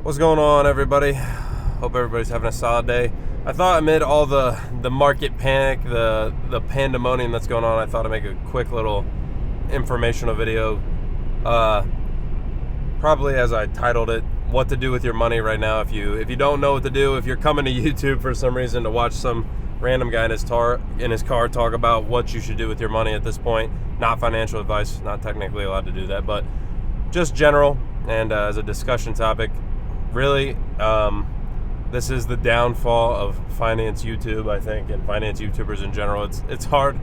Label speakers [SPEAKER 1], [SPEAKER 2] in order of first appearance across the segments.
[SPEAKER 1] What's going on, everybody? Hope everybody's having a solid day. I thought amid all the market panic, the pandemonium that's going on, I thought I'd make a quick little informational video. Probably as I titled it, what to do with your money right now. If you don't know what to do, if you're coming to YouTube for some reason to watch some random guy in his car talk about what you should do with your money at this point, not financial advice, not technically allowed to do that, but just general and as a discussion topic. Really, this is the downfall of finance YouTube, I think, and finance YouTubers in general. It's hard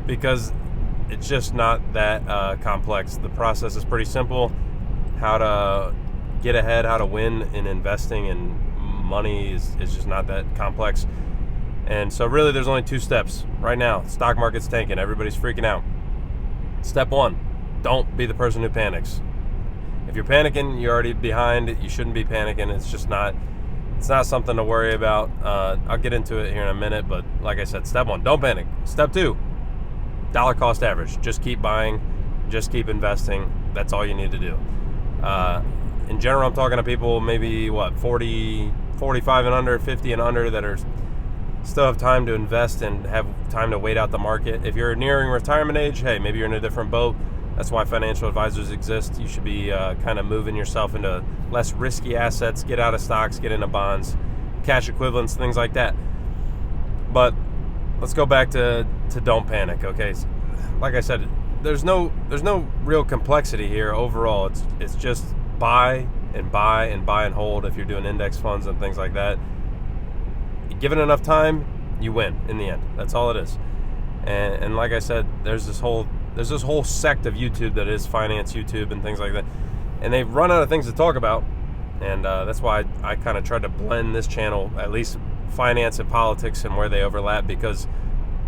[SPEAKER 1] because it's just not that complex. The process is pretty simple. How to get ahead, how to win in investing and money is just not that complex. And so really there's only two steps right now. Stock market's tanking. Everybody's freaking out. Step one, don't be the person who panics. If you're panicking, you're already behind. You shouldn't be panicking. It's not something to worry about. I'll get into it here in a minute, but like I said, step one, don't panic. Step two, dollar cost average. Just keep buying, just keep investing. That's all you need to do. In general, I'm talking to people maybe 40, 45 and under, 50 and under that are still have time to invest and have time to wait out the market. If you're nearing retirement age, hey, maybe you're in a different boat. That's why financial advisors exist. You should be kind of moving yourself into less risky assets, get out of stocks, get into bonds, cash equivalents, things like that. But let's go back to don't panic, okay? Like I said, there's no real complexity here overall. It's just buy and buy and buy and hold if you're doing index funds and things like that. Given enough time, you win in the end. That's all it is. And like I said, there's this whole sect of YouTube that is finance YouTube and things like that, and they've run out of things to talk about, and that's why I kind of tried to blend this channel, at least finance and politics and where they overlap, because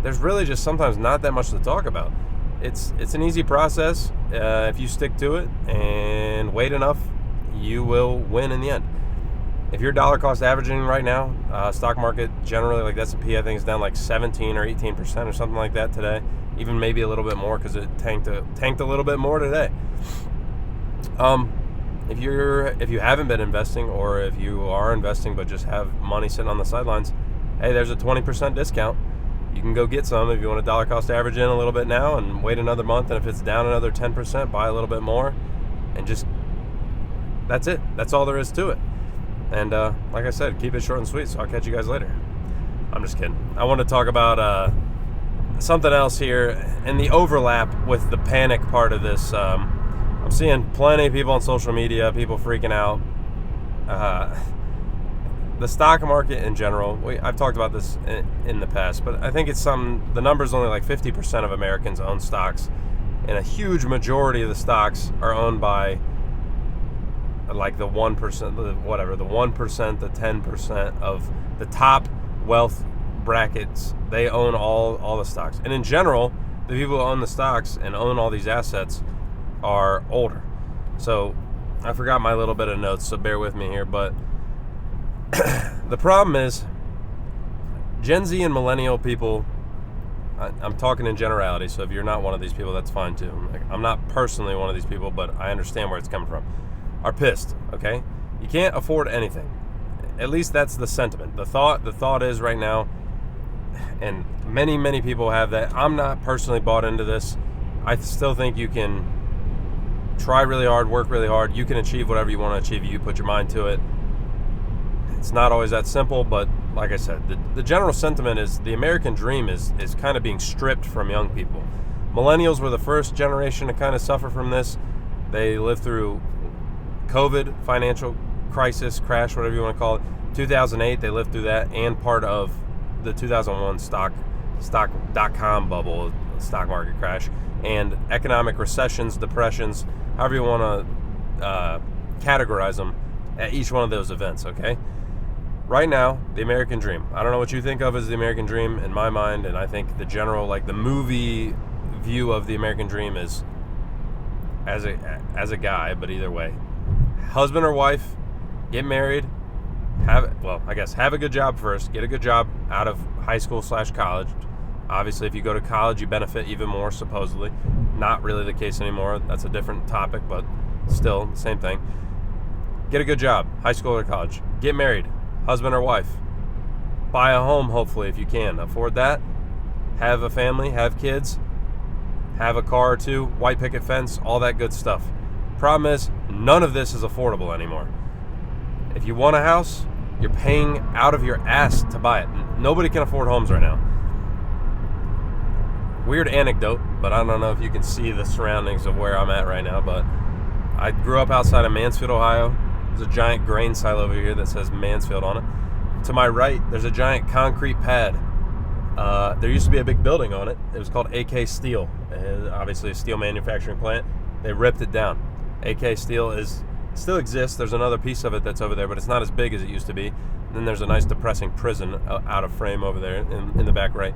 [SPEAKER 1] there's really just sometimes not that much to talk about. It's an easy process. If you stick to it and wait enough, you will win in the end. If you're dollar cost averaging right now, stock market generally, like the S&P, I think is down like 17 or 18% or something like that today. Even maybe a little bit more because it tanked a little bit more today. If you haven't been investing, or if you are investing but just have money sitting on the sidelines, hey, there's a 20% discount. You can go get some if you want to dollar cost average in a little bit now and wait another month. And if it's down another 10%, buy a little bit more, and just that's it. That's all there is to it. And like I said, keep it short and sweet. So I'll catch you guys later. I'm just kidding. I want to talk about something else here, and the overlap with the panic part of this. I'm seeing plenty of people on social media, people freaking out. The stock market in general, I've talked about this in the past, but I think the number's only like 50% of Americans own stocks, and a huge majority of the stocks are owned by like the 1%, the 1%, the 10% of the top wealth brackets. They own all the stocks. And in general, the people who own the stocks and own all these assets are older. So I forgot my little bit of notes, so bear with me here. But the problem is Gen Z and millennial people, I'm talking in generality, so if you're not one of these people, that's fine too. I'm not personally one of these people, but I understand where it's coming from. Are pissed, okay? You can't afford anything. At least that's the sentiment. The thought is right now, and many people have that. I'm not personally bought into this. I still think you can try really hard, work really hard. You can achieve whatever you want to achieve. You put your mind to it. It's not always that simple, but like I said, the general sentiment is the American dream is kind of being stripped from young people. Millennials were the first generation to kind of suffer from this. They lived through COVID, financial crisis, crash, whatever you want to call it. 2008, they lived through that, and part of the 2001 stock.com bubble, stock market crash, and economic recessions, depressions, however you want to categorize them, at each one of those events, okay? Right now, the American dream. I don't know what you think of as the American dream. In my mind, and I think the general, like the movie view of the American dream is as a guy, but either way, husband or wife, get married, have a good job first, get a good job out of high school / college. Obviously, if you go to college, you benefit even more, supposedly. Not really the case anymore. That's a different topic, but still, same thing. Get a good job, high school or college. Get married, husband or wife. Buy a home, hopefully, if you can. Afford that. Have a family, have kids, have a car or two, white picket fence, all that good stuff. Problem is, none of this is affordable anymore. If you want a house, you're paying out of your ass to buy it. Nobody can afford homes right now. Weird anecdote, but I don't know if you can see the surroundings of where I'm at right now, but I grew up outside of Mansfield, Ohio. There's a giant grain silo over here that says Mansfield on it. To my right, there's a giant concrete pad. There used to be a big building on it. It was called AK Steel. Obviously a steel manufacturing plant. They ripped it down. AK Steel still exists. There's another piece of it that's over there, but it's not as big as it used to be. And then there's a nice depressing prison out of frame over there in the back right.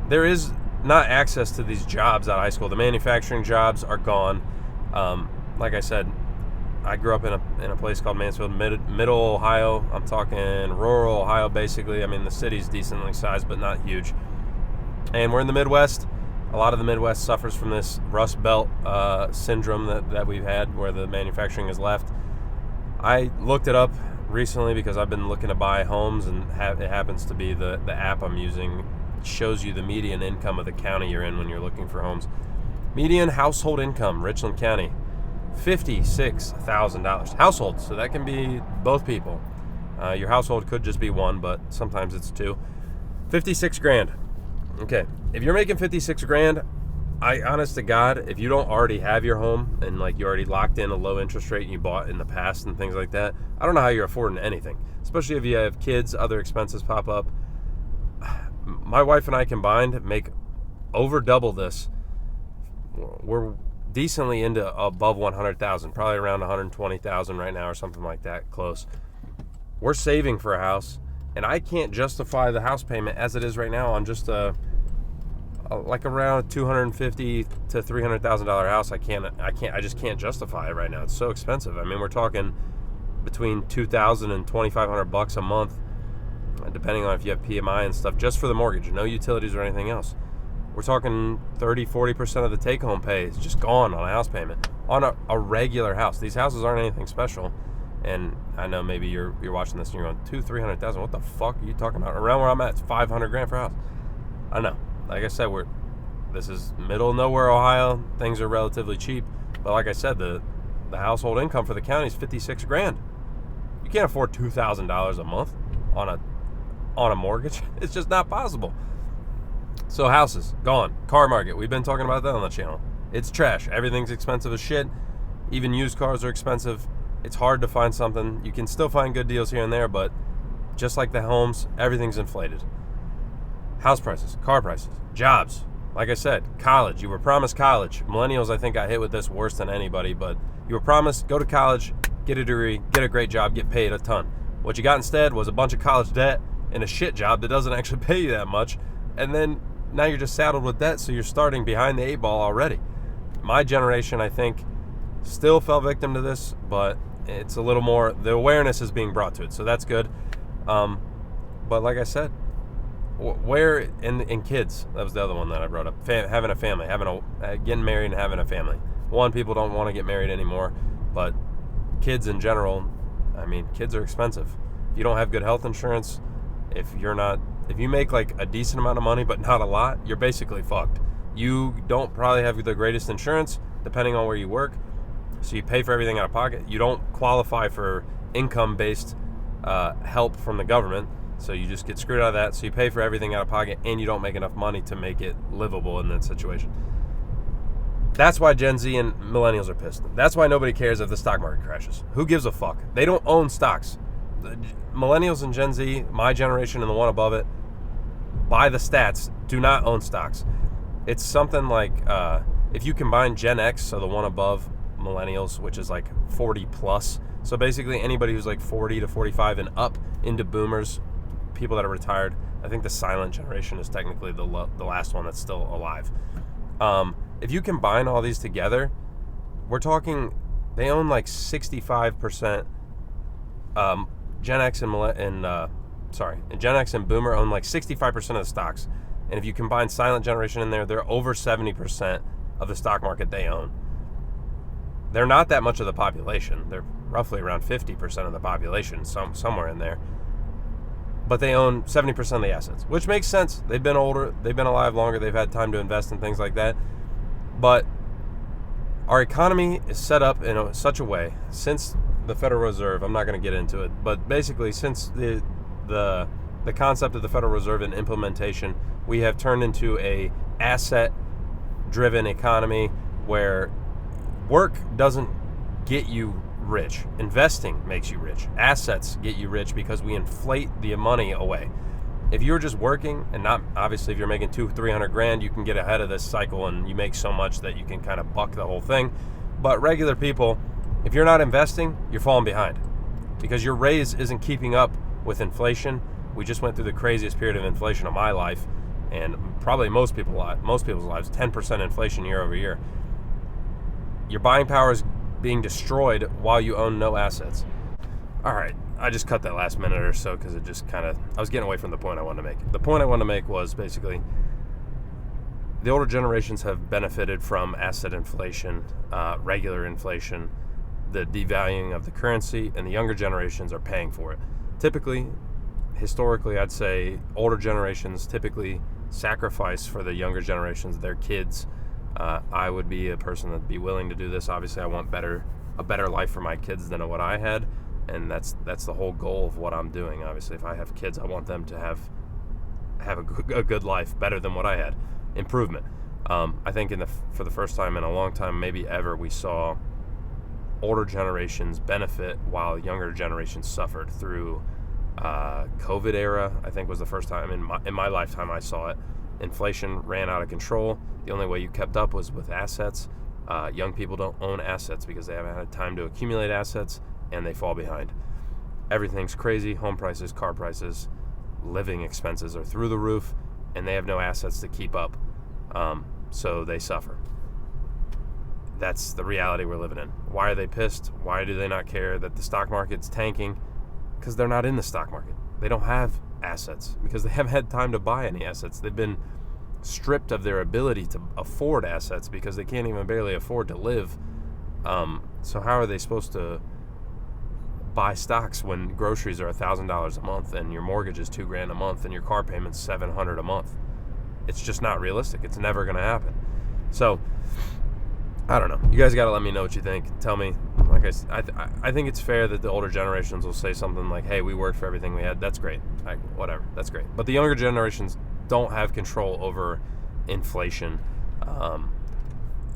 [SPEAKER 1] There is not access to these jobs out of high school. The manufacturing jobs are gone. Like I said, I grew up in a place called Mansfield, Middle Ohio. I'm talking rural Ohio, basically. I mean, the city's decently sized, but not huge. And we're in the Midwest. A lot of the Midwest suffers from this Rust Belt syndrome that we've had, where the manufacturing has left. I looked it up recently because I've been looking to buy homes, and it happens to be the app I'm using shows you the median income of the county you're in when you're looking for homes. Median household income, Richland County, $56,000. Household, so that can be both people. Your household could just be one, but sometimes it's two. 56 grand. Okay, if you're making 56 grand, I honest to God, if you don't already have your home and like you already locked in a low interest rate and you bought in the past and things like that, I don't know how you're affording anything, especially if you have kids, other expenses pop up. My wife and I combined make over double this. We're decently into above 100,000, probably around 120,000 right now or something like that, close. We're saving for a house, and I can't justify the house payment as it is right now on just like around $250,000 to $300,000 house. I just can't justify it right now. It's so expensive. I mean, we're talking between $2,000 and $2,500 a month, depending on if you have PMI and stuff, just for the mortgage, no utilities or anything else. We're talking 30-40% of the take-home pay is just gone on a house payment on a regular house. These houses aren't anything special, and I know maybe you're watching this and you're going, $200,000-$300,000. What the fuck are you talking about? Around where I'm at, it's $500 grand for a house. I know. Like I said, this is middle of nowhere, Ohio. Things are relatively cheap, but like I said, the household income for the county is 56 grand. You can't afford $2,000 a month on a mortgage. It's just not possible. So houses, gone. Car market, we've been talking about that on the channel. It's trash. Everything's expensive as shit. Even used cars are expensive. It's hard to find something. You can still find good deals here and there, but just like the homes, everything's inflated. House prices, car prices, jobs. Like I said, college. You were promised college. Millennials, I think, got hit with this worse than anybody, but you were promised, go to college, get a degree, get a great job, get paid a ton. What you got instead was a bunch of college debt and a shit job that doesn't actually pay you that much, and then now you're just saddled with debt, so you're starting behind the 8 ball already. My generation, I think, still fell victim to this, but it's a little more, the awareness is being brought to it, so that's good. But like I said, where in kids, that was the other one that I brought up, having a family, getting married and having a family. One, people don't want to get married anymore, but kids in general, I mean, kids are expensive. If you don't have good health insurance, if you make like a decent amount of money but not a lot, you're basically fucked. You don't probably have the greatest insurance depending on where you work, so you pay for everything out of pocket. You don't qualify for income-based help from the government, so you just get screwed out of that. So you pay for everything out of pocket, and you don't make enough money to make it livable in that situation. That's why Gen Z and millennials are pissed. That's why nobody cares if the stock market crashes. Who gives a fuck? They don't own stocks. The millennials and Gen Z, my generation and the one above it, by the stats, do not own stocks. It's something like, if you combine Gen X, so the one above millennials, which is like 40 plus, so basically anybody who's like 40 to 45 and up into boomers, people that are retired. I think the silent generation is technically the last one that's still alive. If you combine all these together, we're talking, they own like 65%. Gen X and Gen X and Boomer own like 65% of the stocks. And if you combine silent generation in there, they're over 70% of the stock market they own. they're not that much of the population. They're roughly around 50% of the population, somewhere in there. But they own 70% of the assets, which makes sense. They've been older, they've been alive longer, they've had time to invest in things like that. But our economy is set up in such a way, since the Federal Reserve, I'm not going to get into it, but basically since the concept of the Federal Reserve and implementation, we have turned into a asset-driven economy where work doesn't get you rich. Investing makes you rich. Assets get you rich because we inflate the money away. If you're just working, and not obviously if you're making $200-300 grand, you can get ahead of this cycle and you make so much that you can kind of buck the whole thing. But regular people, if you're not investing, you're falling behind because your raise isn't keeping up with inflation. We just went through the craziest period of inflation of my life, and probably most people's lives, 10% inflation year over year. Your buying power is being destroyed while you own no assets. All right, I just cut that last minute or so because it just I was getting away from the point I wanted to make. The point I wanted to make was basically the older generations have benefited from asset inflation, regular inflation, the devaluing of the currency, and the younger generations are paying for it. Typically, historically, I'd say older generations typically sacrifice for the younger generations, their kids. I would be a person that'd be willing to do this. Obviously, I want a better life for my kids than what I had, and that's the whole goal of what I'm doing. Obviously, if I have kids, I want them to have a good life, better than what I had. Improvement. I think for the first time in a long time, maybe ever, we saw older generations benefit while younger generations suffered through COVID era. I think was the first time in my lifetime I saw it. Inflation ran out of control. The only way you kept up was with assets. Young people don't own assets because they haven't had time to accumulate assets, and they fall behind. Everything's crazy. Home prices, car prices, living expenses are through the roof, and they have no assets to keep up. So they suffer. That's the reality we're living in. Why are they pissed? Why do they not care that the stock market's tanking? Because they're not in the stock market. They don't have assets because they haven't had time to buy any assets. They've been stripped of their ability to afford assets because they can't even barely afford to live. So how are they supposed to buy stocks when groceries are $1,000 a month and your mortgage is $2,000 a month and your car payment's $700 a month? It's just not realistic. It's never going to happen. So I don't know. You guys got to let me know what you think. Tell me. Like I think it's fair that the older generations will say something like, "Hey, we worked for everything we had." That's great. Whatever. That's great. But the younger generations don't have control over inflation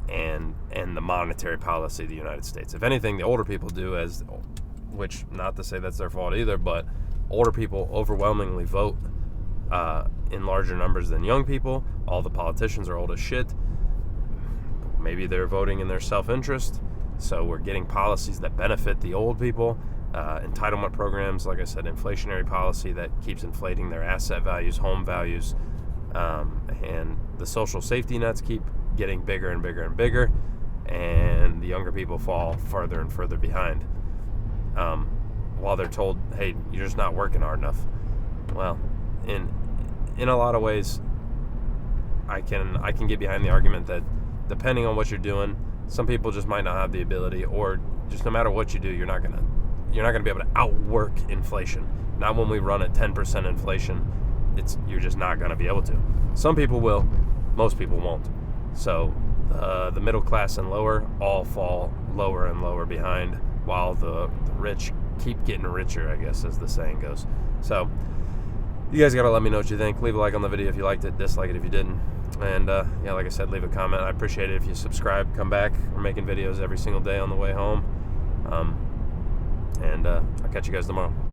[SPEAKER 1] and the monetary policy of the United States. If anything, the older people do, which not to say that's their fault either, but older people overwhelmingly vote in larger numbers than young people. All the politicians are old as shit. Maybe they're voting in their self-interest, so we're getting policies that benefit the old people. Entitlement programs, like I said, inflationary policy that keeps inflating their asset values, home values, and the social safety nets keep getting bigger and bigger and bigger, and the younger people fall further and further behind. While they're told, hey, you're just not working hard enough. Well, in a lot of ways, I can get behind the argument that depending on what you're doing, some people just might not have the ability, or just no matter what you do, you're not gonna be able to outwork inflation. Not when we run at 10% inflation. You're just not gonna be able to. Some people will, most people won't. So the middle class and lower all fall lower and lower behind, while the rich keep getting richer, I guess, as the saying goes. So you guys gotta let me know what you think. Leave a like on the video if you liked it, dislike it if you didn't. And yeah, like I said, leave a comment. I appreciate it if you subscribe, come back. We're making videos every single day on the way home. And I'll catch you guys tomorrow.